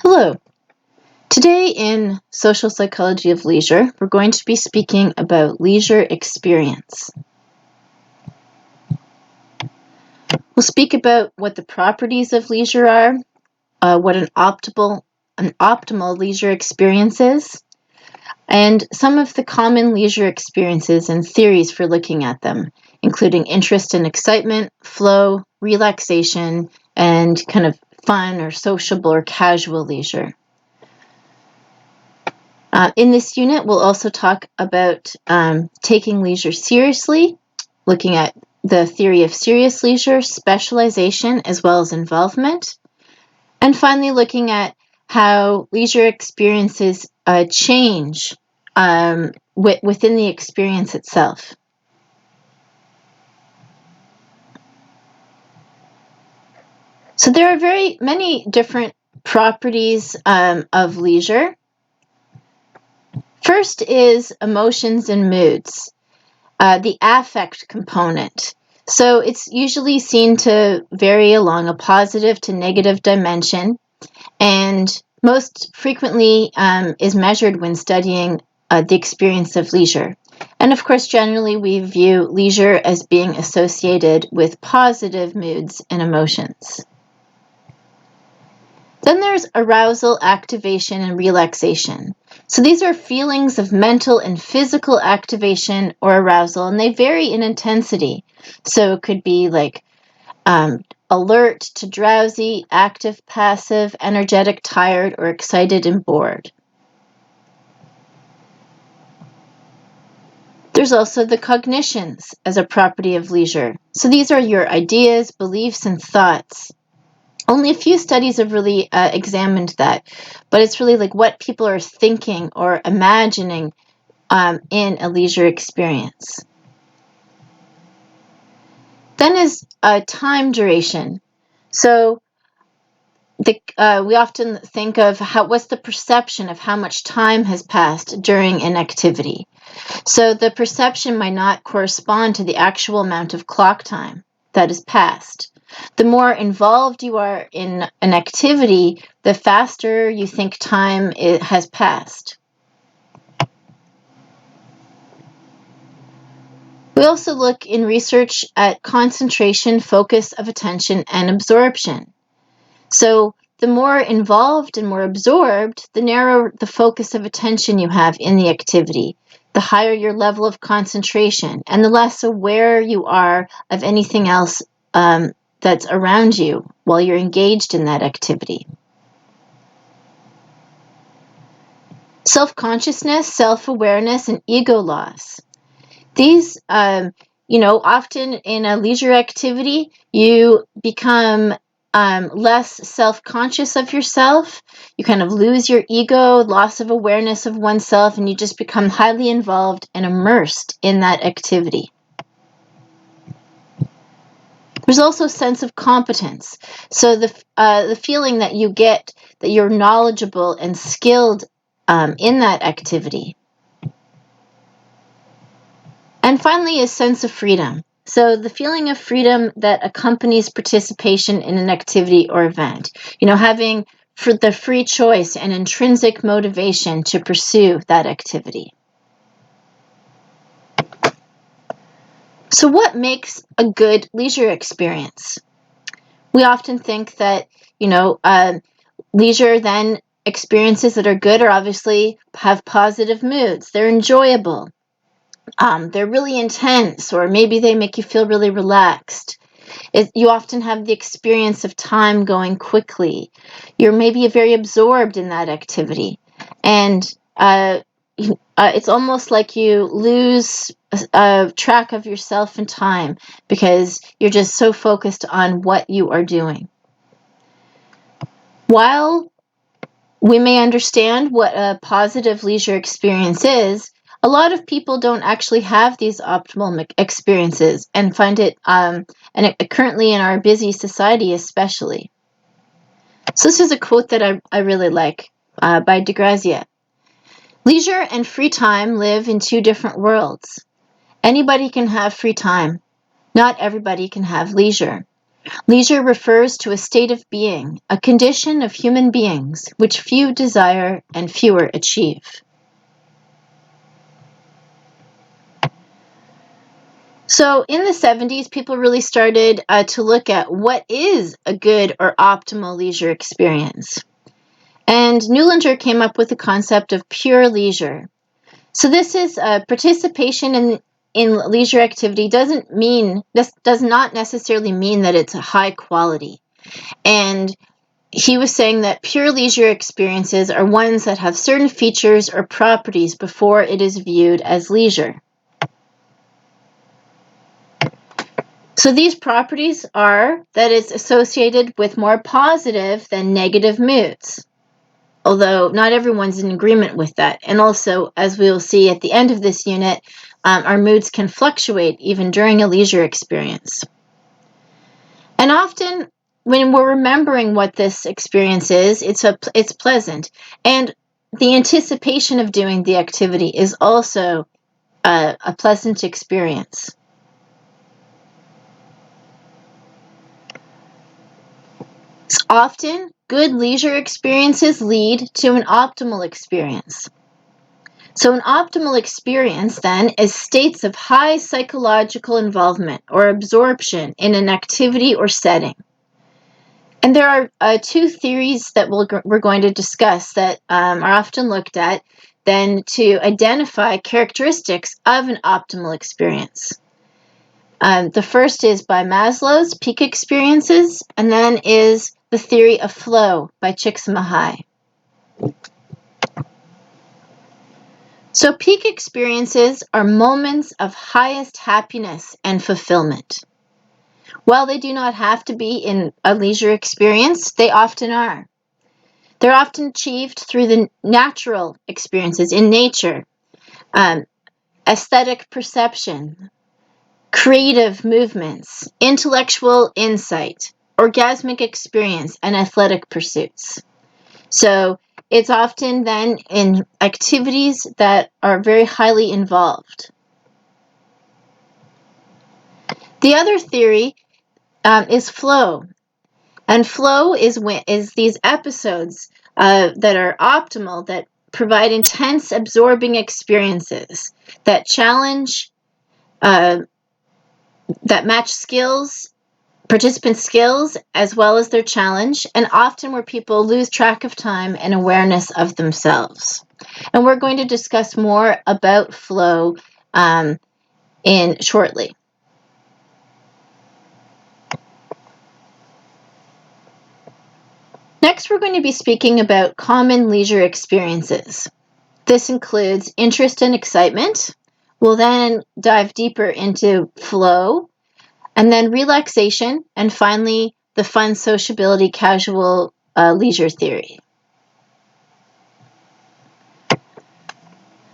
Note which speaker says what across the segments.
Speaker 1: Hello. Today in Social Psychology of Leisure, we're going to be speaking about leisure experience. We'll speak about what the properties of leisure are, what an optimal leisure experience is, and some of the common leisure experiences and theories for looking at them, including interest and excitement, flow, relaxation, and kind of fun or sociable or casual leisure. In this unit, we'll also talk about taking leisure seriously, looking at the theory of serious leisure, specialization, as well as involvement, and finally looking at how leisure experiences change within the experience itself. So there are very many different properties of leisure. First is emotions and moods. The affect component. So it's usually seen to vary along a positive to negative dimension, and most frequently is measured when studying the experience of leisure. And of course, generally we view leisure as being associated with positive moods and emotions. Then there's arousal, activation, and relaxation. So these are feelings of mental and physical activation or arousal, and they vary in intensity. So it could be like alert to drowsy, active, passive, energetic, tired, or excited and bored. There's also the cognitions as a property of leisure. So these are your ideas, beliefs, and thoughts. Only a few studies have really examined that, but it's really like what people are thinking or imagining in a leisure experience. Then is time duration. So we often think of what's the perception of how much time has passed during an activity. So the perception might not correspond to the actual amount of clock time that is passed. The more involved you are in an activity, the faster you think time has passed. We also look in research at concentration, focus of attention, and absorption. So the more involved and more absorbed, the narrower the focus of attention you have in the activity, the higher your level of concentration, and the less aware you are of anything else that's around you while you're engaged in that activity. Self-consciousness, self-awareness, and ego loss. These, often in a leisure activity, you become less self-conscious of yourself. You kind of lose your ego, loss of awareness of oneself, and you just become highly involved and immersed in that activity. There's also a sense of competence. So the feeling that you get that you're knowledgeable and skilled in that activity. And finally, a sense of freedom. So the feeling of freedom that accompanies participation in an activity or event. Having for the free choice and intrinsic motivation to pursue that activity. So what makes a good leisure experience? We often think that, leisure then experiences that are good are obviously have positive moods. They're enjoyable. They're really intense, or maybe they make you feel really relaxed. You often have the experience of time going quickly. You're maybe very absorbed in that activity. And it's almost like you lose track of yourself and time because you're just so focused on what you are doing. While we may understand what a positive leisure experience is, a lot of people don't actually have these optimal experiences and find it, currently in our busy society especially. So this is a quote that I really like by de Grazia. Leisure and free time live in two different worlds. Anybody can have free time. Not everybody can have leisure. Leisure refers to a state of being, a condition of human beings, which few desire and fewer achieve. So in the 70s, people really started to look at what is a good or optimal leisure experience. And Newlander came up with the concept of pure leisure. So this is participation in leisure activity this does not necessarily mean that it's a high quality. And he was saying that pure leisure experiences are ones that have certain features or properties before it is viewed as leisure. So these properties are that it's associated with more positive than negative moods, although not everyone's in agreement with that. And also, as we will see at the end of this unit, our moods can fluctuate even during a leisure experience. And often, when we're remembering what this experience is, it's pleasant. And the anticipation of doing the activity is also a pleasant experience. Often, good leisure experiences lead to an optimal experience. So an optimal experience, then, is states of high psychological involvement or absorption in an activity or setting. And there are two theories that we're going to discuss that are often looked at then to identify characteristics of an optimal experience. The first is by Maslow's peak experiences, and then is the theory of flow by Csikszentmihalyi. So peak experiences are moments of highest happiness and fulfillment. While they do not have to be in a leisure experience, they often are. They're often achieved through the natural experiences in nature, aesthetic perception, creative movements, intellectual insight, orgasmic experience, and athletic pursuits. So it's often then in activities that are very highly involved. The other theory is flow. And flow is these episodes that are optimal, that provide intense, absorbing experiences that challenge, that match skills, participant skills, as well as their challenge, and often where people lose track of time and awareness of themselves. And we're going to discuss more about flow in shortly. Next, we're going to be speaking about common leisure experiences. This includes interest and excitement. We'll then dive deeper into flow, and then relaxation, and finally, the fun sociability casual leisure theory.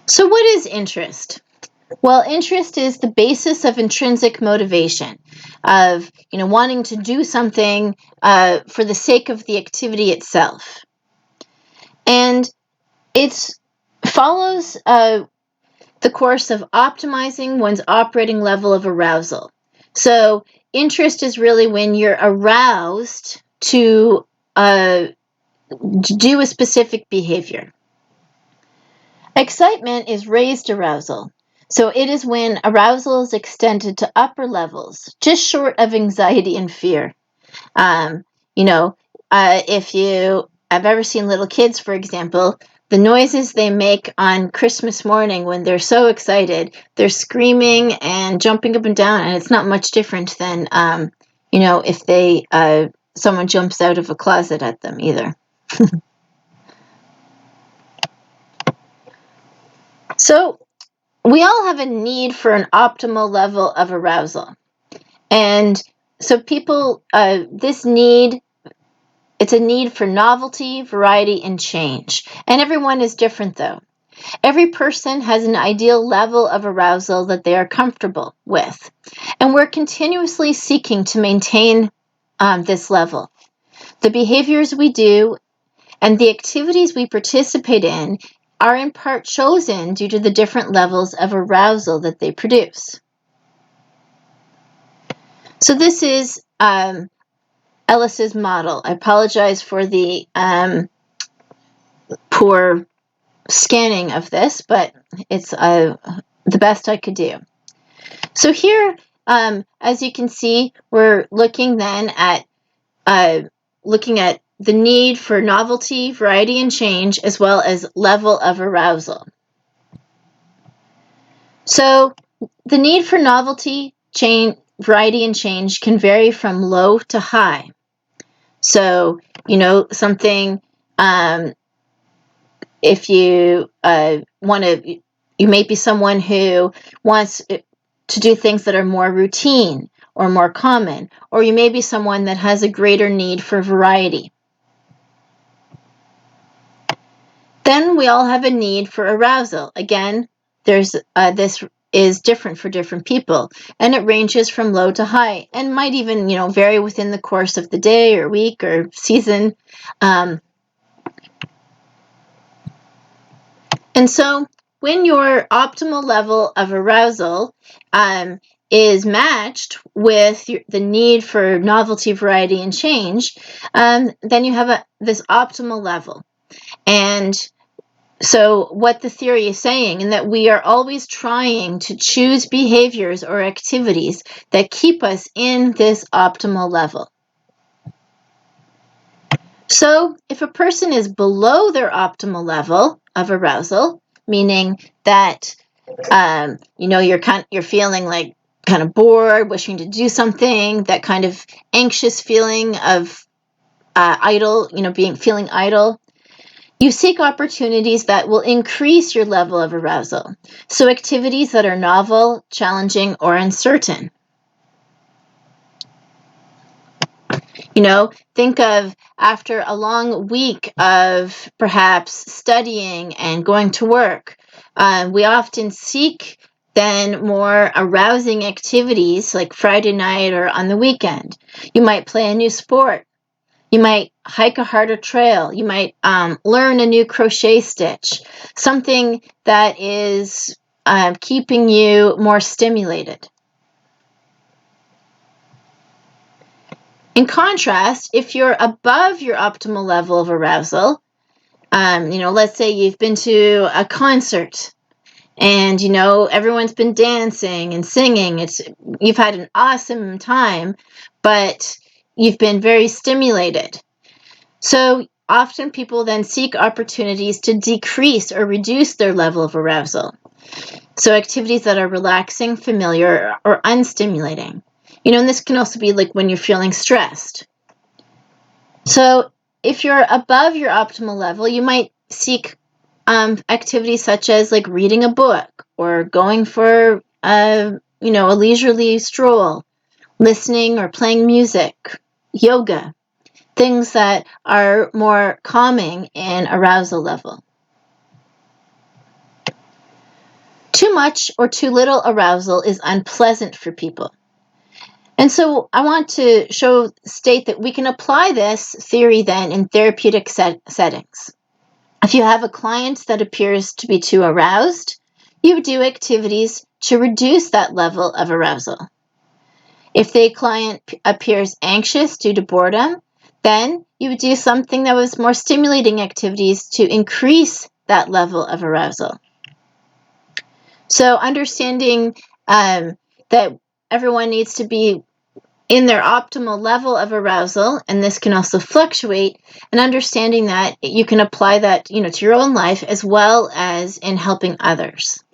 Speaker 1: So what is interest? Well, interest is the basis of intrinsic motivation, of wanting to do something for the sake of the activity itself. And it follows the course of optimizing one's operating level of arousal. So interest is really when you're aroused to do a specific behavior. Excitement is raised arousal. So it is when arousal is extended to upper levels, just short of anxiety and fear. If you have ever seen little kids, for example, the noises they make on Christmas morning when they're so excited, they're screaming and jumping up and down, and it's not much different than, if someone jumps out of a closet at them either. So we all have a need for an optimal level of arousal. And so people, it's a need for novelty, variety, and change. And everyone is different, though. Every person has an ideal level of arousal that they are comfortable with. And we're continuously seeking to maintain this level. The behaviors we do and the activities we participate in are in part chosen due to the different levels of arousal that they produce. So this is Ellis's model. I apologize for the poor scanning of this, but it's the best I could do. So here, as you can see, we're looking then at the need for novelty, variety, and change, as well as level of arousal. So the need for novelty, variety, and change can vary from low to high. So, something, if you want to, you may be someone who wants to do things that are more routine or more common, or you may be someone that has a greater need for variety. Then we all have a need for arousal. Again, this is different for different people, and it ranges from low to high, and might even vary within the course of the day or week or season. And so when your optimal level of arousal is matched with the need for novelty, variety, and change, then you have this optimal level. And so what the theory is saying, and that we are always trying to choose behaviors or activities that keep us in this optimal level. So if a person is below their optimal level of arousal, meaning that you're feeling like kind of bored, wishing to do something, that kind of anxious feeling of idle, feeling idle, you seek opportunities that will increase your level of arousal. So activities that are novel, challenging, or uncertain. Think of after a long week of perhaps studying and going to work, we often seek then more arousing activities like Friday night or on the weekend. You might play a new sport. You might hike a harder trail. You might learn a new crochet stitch, something that is keeping you more stimulated. In contrast, if you're above your optimal level of arousal, let's say you've been to a concert and, everyone's been dancing and singing. You've had an awesome time, but you've been very stimulated. So often people then seek opportunities to decrease or reduce their level of arousal. So activities that are relaxing, familiar, or unstimulating. And this can also be like when you're feeling stressed. So if you're above your optimal level, you might seek activities such as like reading a book or going for a leisurely stroll, listening or playing music, yoga, things that are more calming in arousal level. Too much or too little arousal is unpleasant for people. And so I want to state that we can apply this theory then in therapeutic settings. If you have a client that appears to be too aroused, you would do activities to reduce that level of arousal. If the client appears anxious due to boredom, then you would do something that was more stimulating activities to increase that level of arousal. So understanding that everyone needs to be in their optimal level of arousal, and this can also fluctuate, and understanding that you can apply that, to your own life as well as in helping others.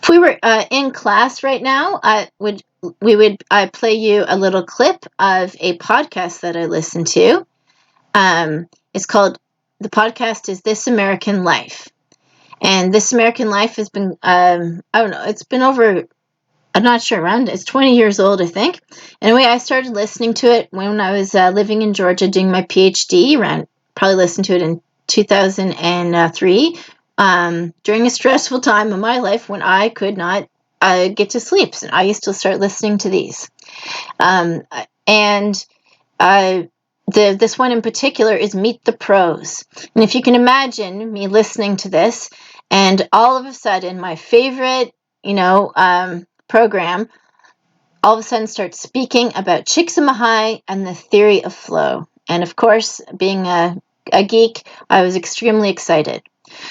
Speaker 1: If we were in class right now, we would play you a little clip of a podcast that I listened to. The podcast is This American Life. And This American Life has been, it's been over, I'm not sure, it's 20 years old, I think. Anyway, I started listening to it when I was living in Georgia doing my PhD, probably listened to it in 2003, during a stressful time in my life when I could not get to sleep. So I used to start listening to these. This one in particular is Meet the Pros. And if you can imagine me listening to this, and all of a sudden my favorite program, all of a sudden starts speaking about Csikszentmihalyi and the theory of flow. And of course, being a geek, I was extremely excited.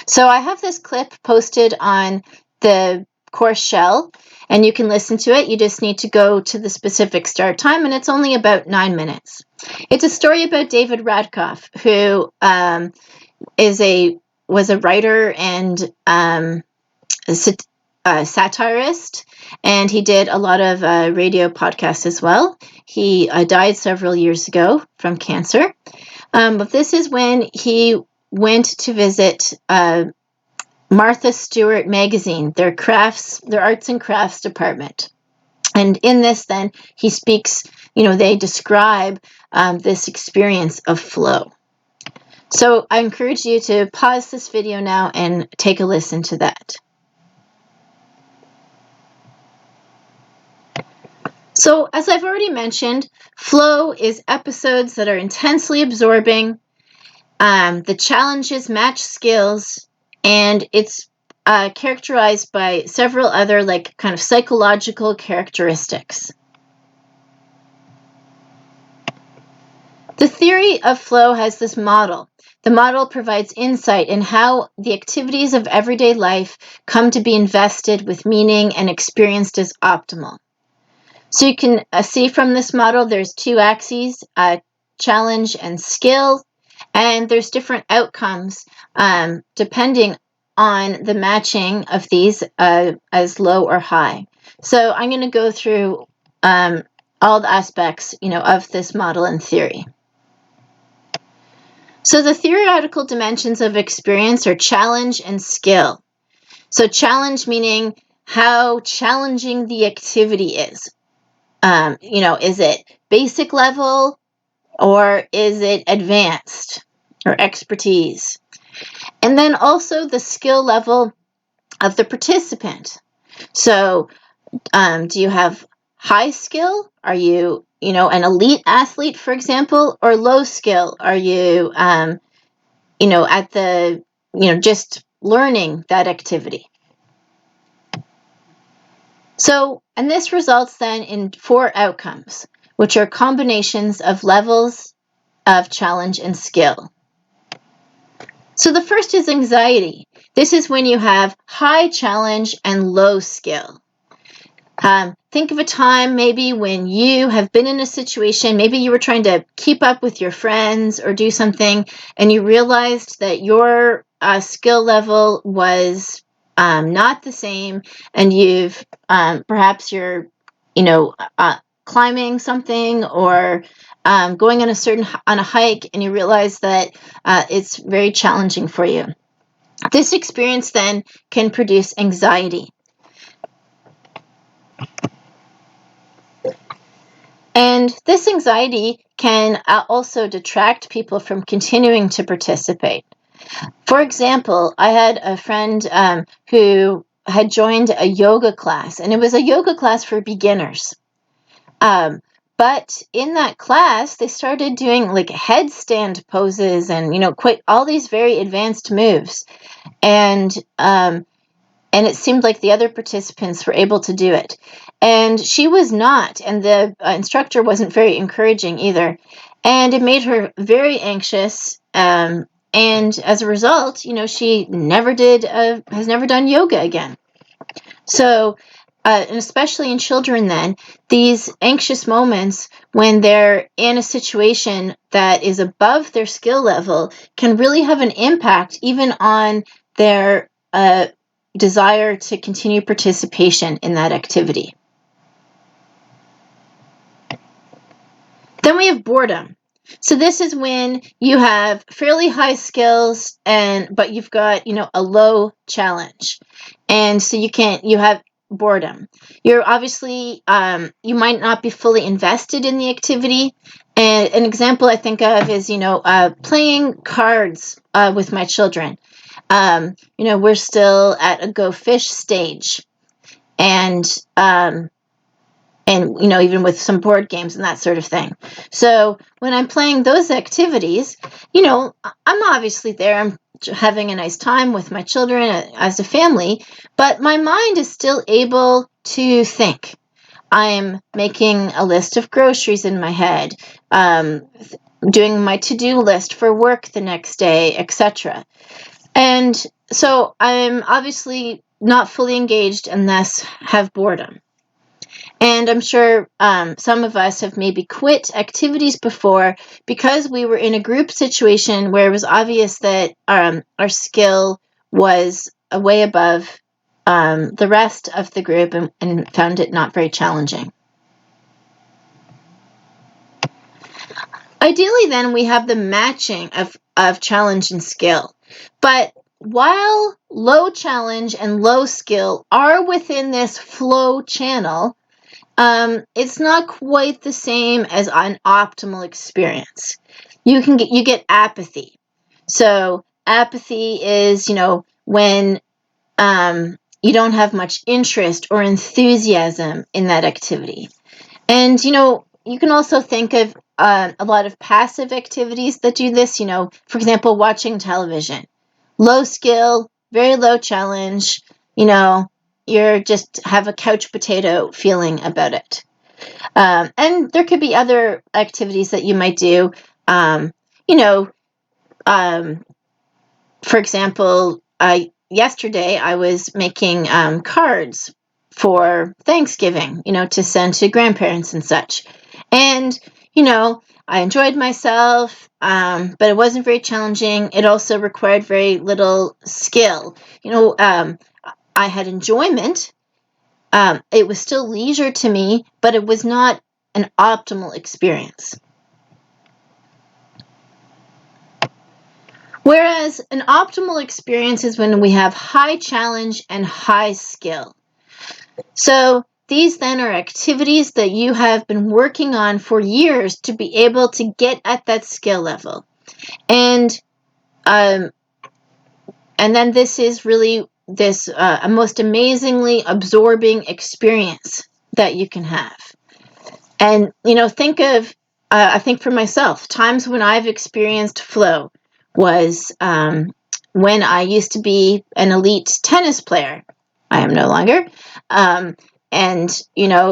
Speaker 1: So I have this clip posted on the course shell, and you can listen to it. You just need to go to the specific start time, and it's only about 9 minutes. It's a story about David Radkoff, who was a writer and a satirist, and he did a lot of radio podcasts as well. He died several years ago from cancer, but this is when he went to visit Martha Stewart magazine, their arts and crafts department. And in this, then, he speaks, they describe this experience of flow. So I encourage you to pause this video now and take a listen to that. So, as I've already mentioned, flow is episodes that are intensely absorbing. The challenges match skills, and it's characterized by several other kind of psychological characteristics. The theory of flow has this model. The model provides insight in how the activities of everyday life come to be invested with meaning and experienced as optimal. So you can see from this model, there's two axes, challenge and skill, and there's different outcomes depending on the matching of these as low or high. So I'm going to go through all the aspects, of this model and theory. So the theoretical dimensions of experience are challenge and skill. So challenge meaning how challenging the activity is. Is it basic level or is it advanced or expertise? And then also the skill level of the participant. So do you have high skill? Are you, an elite athlete, for example, or low skill? Are you, at the, just learning that activity? So, and this results then in 4 outcomes, which are combinations of levels of challenge and skill. So the first is anxiety. This is when you have high challenge and low skill. Think of a time maybe when you have been in a situation, maybe you were trying to keep up with your friends or do something, and you realized that your skill level was not the same, and you've perhaps you're, climbing something or going on a hike, and you realize that it's very challenging for you. This experience then can produce anxiety. And this anxiety can also detract people from continuing to participate. For example, I had a friend who had joined a yoga class, and it was a yoga class for beginners. But in that class, they started doing headstand poses and quite all these very advanced moves, and it seemed like the other participants were able to do it. And she was not, and the instructor wasn't very encouraging either. And it made her very anxious. And as a result, she has never done yoga again. So, and especially in children then, these anxious moments when they're in a situation that is above their skill level can really have an impact even on their desire to continue participation in that activity. Then we have boredom. So this is when you have fairly high skills but you've got, a low challenge. And so you have boredom. You're obviously, you might not be fully invested in the activity. And an example I think of is, playing cards with my children. We're still at a go fish stage. And and even with some board games and that sort of thing. So when I'm playing those activities, I'm obviously there. I'm having a nice time with my children as a family, but my mind is still able to think. I'm making a list of groceries in my head, doing my to-do list for work the next day, etc. And so I'm obviously not fully engaged and thus have boredom. And I'm sure some of us have maybe quit activities before because we were in a group situation where it was obvious that our skill was way above the rest of the group, and found it not very challenging. Ideally, then, we have the matching of challenge and skill. But while low challenge and low skill are within this flow channel, it's not quite the same as an optimal experience. You get apathy. So apathy is, when you don't have much interest or enthusiasm in that activity. And, you can also think of a lot of passive activities that do this, for example, watching television. Low skill, very low challenge, you're just have a couch potato feeling about it. And there could be other activities that you might do. You know, um, for example, yesterday I was making cards for Thanksgiving, to send to grandparents and such. And, I enjoyed myself, but it wasn't very challenging. It also required very little skill. I had enjoyment. It was still leisure to me, but it was not an optimal experience. Whereas an optimal experience is when we have high challenge and high skill. So these then are activities that you have been working on for years to be able to get at that skill level. And then this is really this a most amazingly absorbing experience that you can have. And, I think for myself, times when I've experienced flow was when I used to be an elite tennis player. I am no longer. And,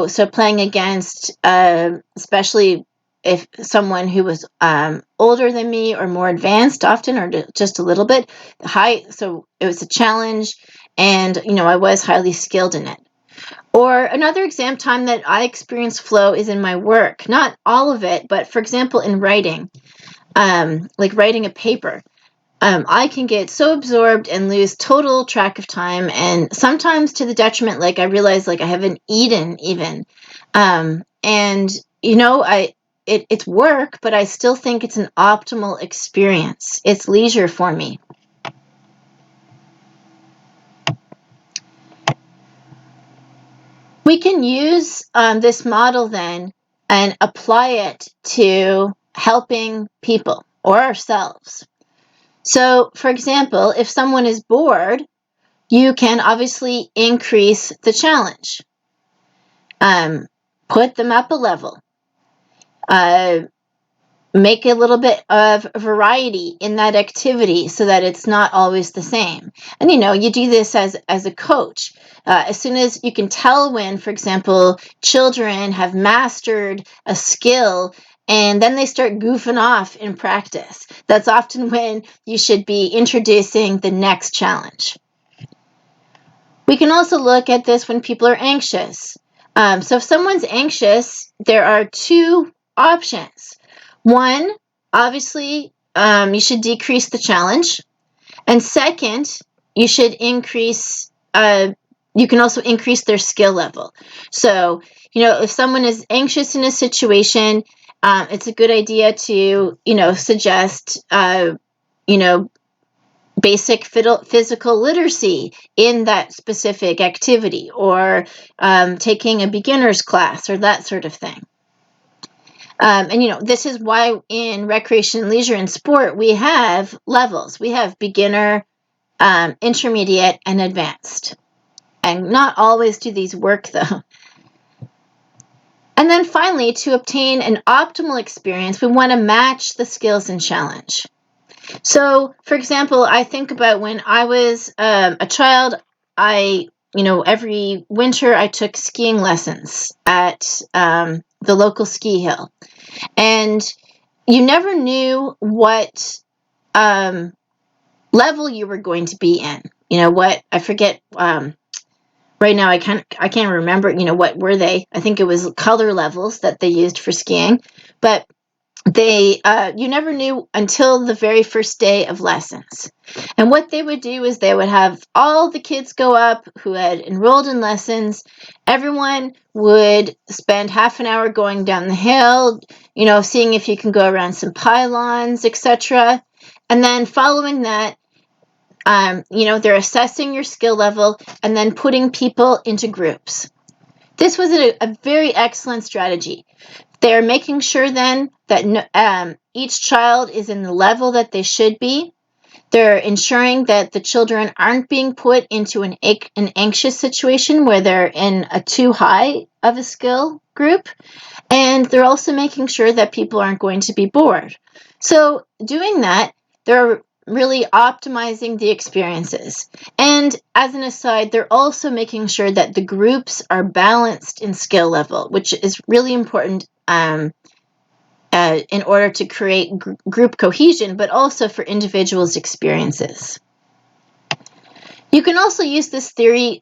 Speaker 1: so playing against, especially if someone who was older than me or more advanced often, or just a little bit so it was a challenge, and, I was highly skilled in it. Or another exam time that I experience flow is in my work. Not all of it, but for example, in writing, like writing a paper. I can get so absorbed and lose total track of time, and sometimes to the detriment, like I realize like I haven't eaten even. And it's work, but I still think it's an optimal experience. It's leisure for me. We can use this model then and apply it to helping people or ourselves. So, for example, if someone is bored, you can obviously increase the challenge. Put them up a level. Make a little bit of variety in that activity so that it's not always the same. And you do this as a coach. As soon as you can tell when, for example, children have mastered a skill and then they start goofing off in practice, that's often when you should be introducing the next challenge. We can also look at this when people are anxious. So if someone's anxious, there are two options. One, obviously, you should decrease the challenge. And second, you should increase, you can also increase their skill level. So, if someone is anxious in a situation, it's a good idea to, suggest, basic physical literacy in that specific activity, or taking a beginner's class or that sort of thing. And this is why in recreation, leisure, and sport we have levels. We have beginner, intermediate, and advanced. And not always do these work, though. And then finally, to obtain an optimal experience, we want to match the skills and challenge. So, for example, I think about when I was a child, every winter I took skiing lessons at the local ski hill. And you never knew what level you were going to be in. I forget. Right now, I can't remember. What were they? I think it was color levels that they used for skiing, but you never knew until the very first day of lessons. And what they would do is they would have all the kids go up who had enrolled in lessons. Everyone would spend half an hour going down the hill, seeing if you can go around some pylons, etc. And then following that, they're assessing your skill level and then putting people into groups. This was a very excellent strategy. They're making sure then that each child is in the level that they should be. They're ensuring that the children aren't being put into an anxious situation where they're in a too high of a skill group. And they're also making sure that people aren't going to be bored. So doing that, they're really optimizing the experiences. And as an aside, they're also making sure that the groups are balanced in skill level, which is really important in order to create group cohesion, but also for individuals' experiences. You can also use this theory,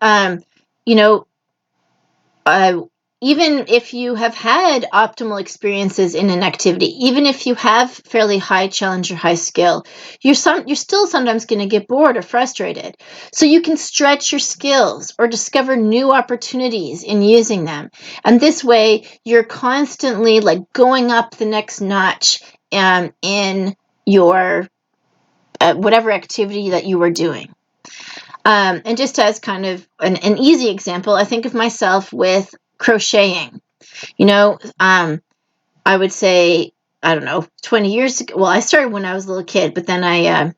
Speaker 1: even if you have had optimal experiences in an activity, even if you have fairly high challenge or high skill, you're still sometimes going to get bored or frustrated. So you can stretch your skills or discover new opportunities in using them. And this way, you're constantly going up the next notch in your whatever activity that you were doing. And just as kind of an easy example, I think of myself with crocheting. I would say, I don't know, 20 years ago. Well, I started when I was a little kid, but then I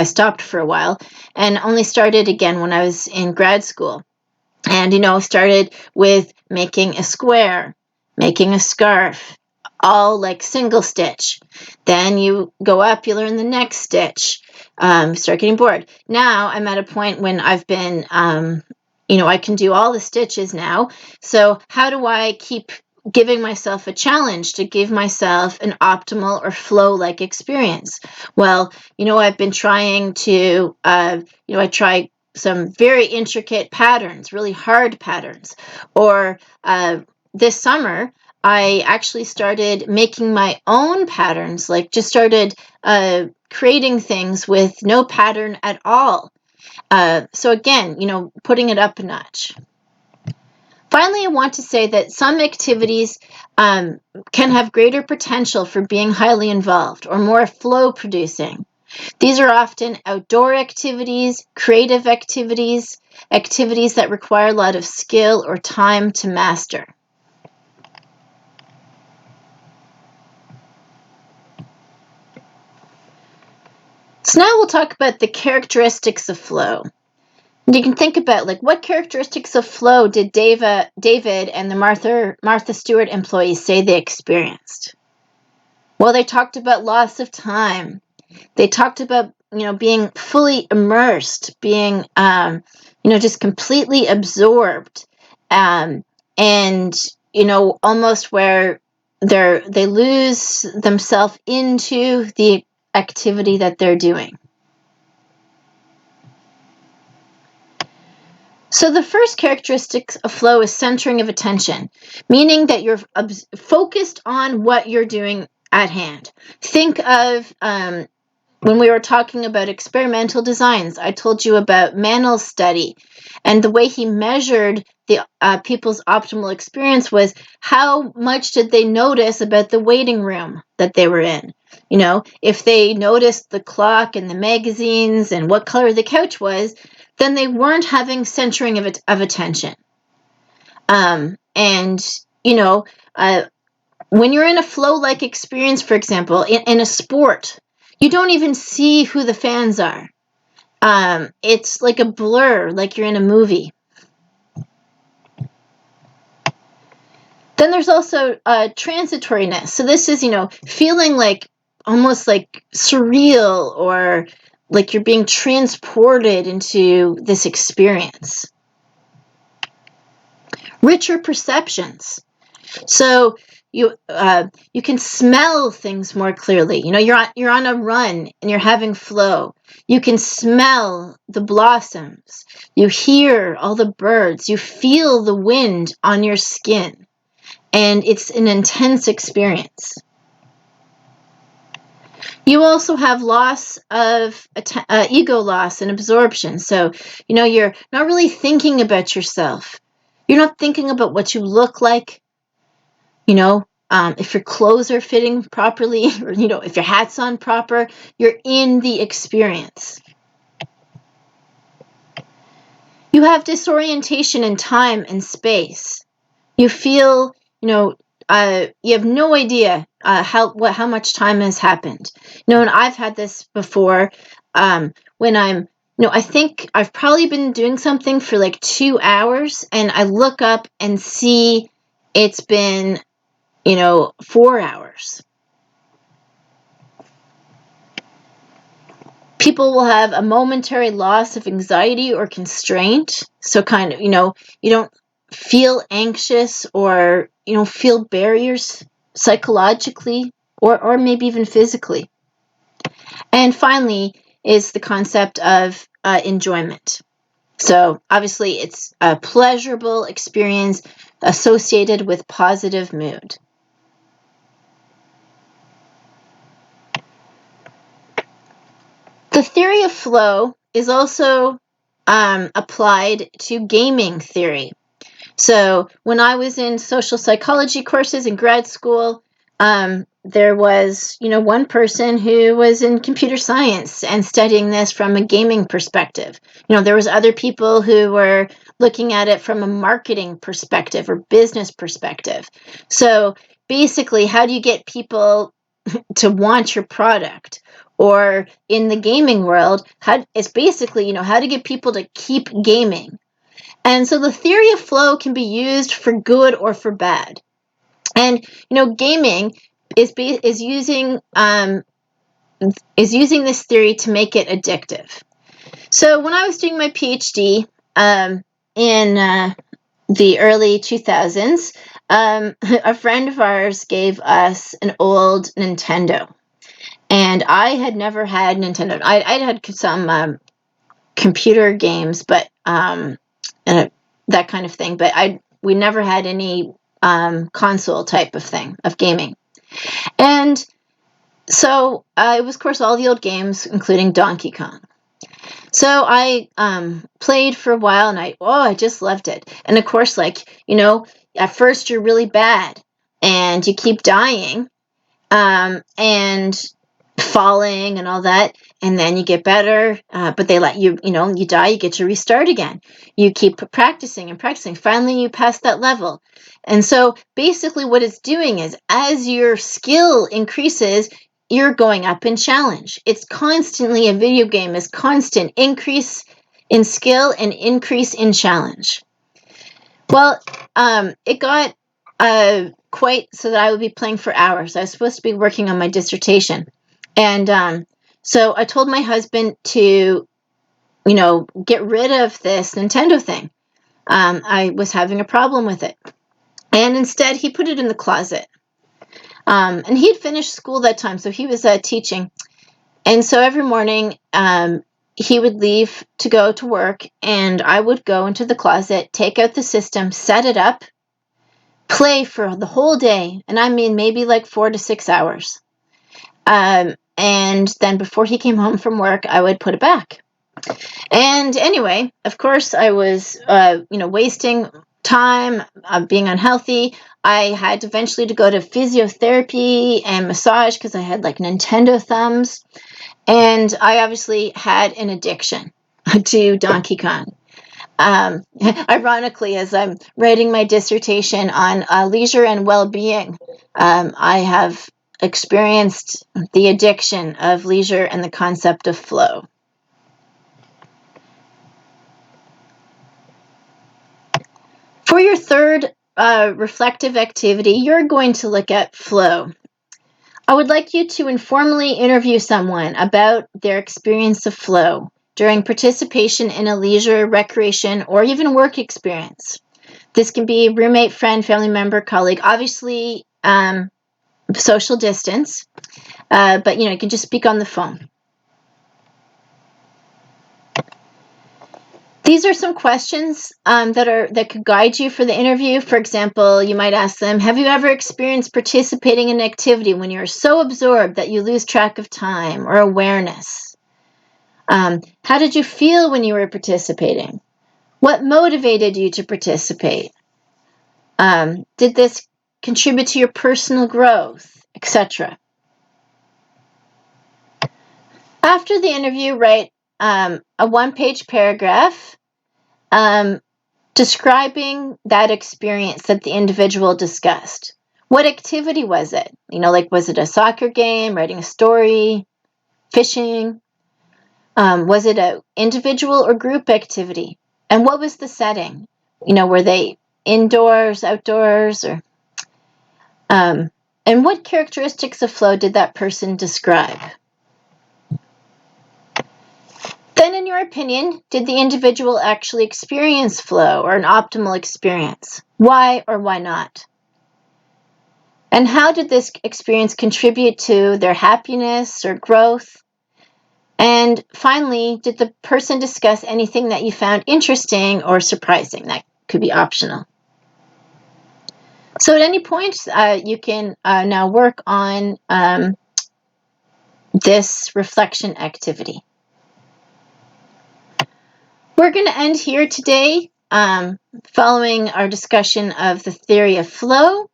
Speaker 1: stopped for a while and only started again when I was in grad school. And, started with making a square, making a scarf, all single stitch. Then you go up, you learn the next stitch, start getting bored. Now I'm at a point when I've been, I can do all the stitches now. So how do I keep giving myself a challenge to give myself an optimal or flow-like experience? Well, I've been trying to, I try some very intricate patterns, really hard patterns. Or this summer, I actually started making my own patterns, just started creating things with no pattern at all. So again, putting it up a notch. Finally, I want to say that some activities can have greater potential for being highly involved or more flow producing. These are often outdoor activities, creative activities, activities that require a lot of skill or time to master. So now we'll talk about the characteristics of flow. And you can think about what characteristics of flow did David and the Martha Stewart employees say they experienced? Well, they talked about loss of time. They talked about being fully immersed, being just completely absorbed, and almost where they lose themselves into the activity that they're doing. So the first characteristic of flow is centering of attention, meaning that you're focused on what you're doing at hand. Think of when we were talking about experimental designs, I told you about Manel's study, and the way he measured the people's optimal experience was how much did they notice about the waiting room that they were in. If they noticed the clock and the magazines and what color the couch was, then they weren't having centering of attention. And when you're in a flow-like experience, for example, in a sport, you don't even see who the fans are. It's like a blur, like you're in a movie. Then there's also transitoriness. So this is, feeling like almost like surreal, or like you're being transported into this experience. Richer perceptions. So you can smell things more clearly. You're on a run and you're having flow. You can smell the blossoms. You hear all the birds. You feel the wind on your skin. And it's an intense experience. You also have loss of ego loss and absorption. So, you're not really thinking about yourself. You're not thinking about what you look like, if your clothes are fitting properly, or, if your hat's on proper. You're in the experience. You have disorientation in time and space. You feel, you have no idea how much time has happened. And I've had this before, when I think I've probably been doing something for like 2 hours, and I look up and see it's been, 4 hours. People will have a momentary loss of anxiety or constraint. So kind of, you don't feel anxious, or, feel barriers psychologically, or maybe even physically. And finally is the concept of enjoyment. So obviously it's a pleasurable experience associated with positive mood. The theory of flow is also applied to gaming theory. So when I was in social psychology courses in grad school, there was, one person who was in computer science and studying this from a gaming perspective. There was other people who were looking at it from a marketing perspective or business perspective. So basically, how do you get people to want your product? Or in the gaming world, it's basically, how to get people to keep gaming. And so the theory of flow can be used for good or for bad. And gaming is using this theory to make it addictive. So when I was doing my PhD in the early 2000s, a friend of ours gave us an old Nintendo. And I had never had Nintendo. I'd had some computer games, but that kind of thing. But we never had any console type of thing of gaming. And so it was, of course, all the old games, including Donkey Kong. So I played for a while, and I just loved it. And of course, at first you're really bad, and you keep dying, and falling and all that, and then you get better, but they let you, you die, you get to restart again. You keep practicing and practicing. Finally, you pass that level. And so basically what it's doing is, as your skill increases, you're going up in challenge. It's constantly, a video game is constant increase in skill and increase in challenge. Well, it got quite so that I would be playing for hours. I was supposed to be working on my dissertation. And so I told my husband to, get rid of this Nintendo thing. I was having a problem with it. And instead, he put it in the closet. And he had finished school that time, so he was teaching. And so every morning, he would leave to go to work, and I would go into the closet, take out the system, set it up, play for the whole day. And I mean, maybe like 4 to 6 hours. And then before he came home from work, I would put it back. And anyway, of course, I was, wasting time, being unhealthy. I had eventually to go to physiotherapy and massage because I had like Nintendo thumbs. And I obviously had an addiction to Donkey Kong. Ironically, as I'm writing my dissertation on leisure and well-being, I have experienced the addiction of leisure and the concept of flow. For your third reflective activity, you're going to look at flow. I would like you to informally interview someone about their experience of flow during participation in a leisure, recreation, or even work experience. This can be roommate, friend, family member, colleague, obviously social distance, but you can just speak on the phone. These are some questions that could guide you for the interview. For example, you might ask them, have you ever experienced participating in an activity when you're so absorbed that you lose track of time or awareness? How did you feel when you were participating? What motivated you to participate? Did this contribute to your personal growth, etc.? After the interview, write a one-page paragraph describing that experience that the individual discussed. What activity was it? Was it a soccer game, writing a story, fishing? Was it an individual or group activity? And what was the setting? Were they indoors, outdoors, or and what characteristics of flow did that person describe? Then, in your opinion, did the individual actually experience flow or an optimal experience? Why or why not? And how did this experience contribute to their happiness or growth? And finally, did the person discuss anything that you found interesting or surprising? That could be optional. So at any point, you can now work on this reflection activity. We're going to end here today, following our discussion of the theory of flow.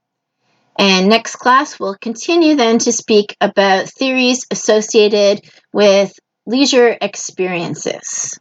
Speaker 1: And next class, we'll continue then to speak about theories associated with leisure experiences.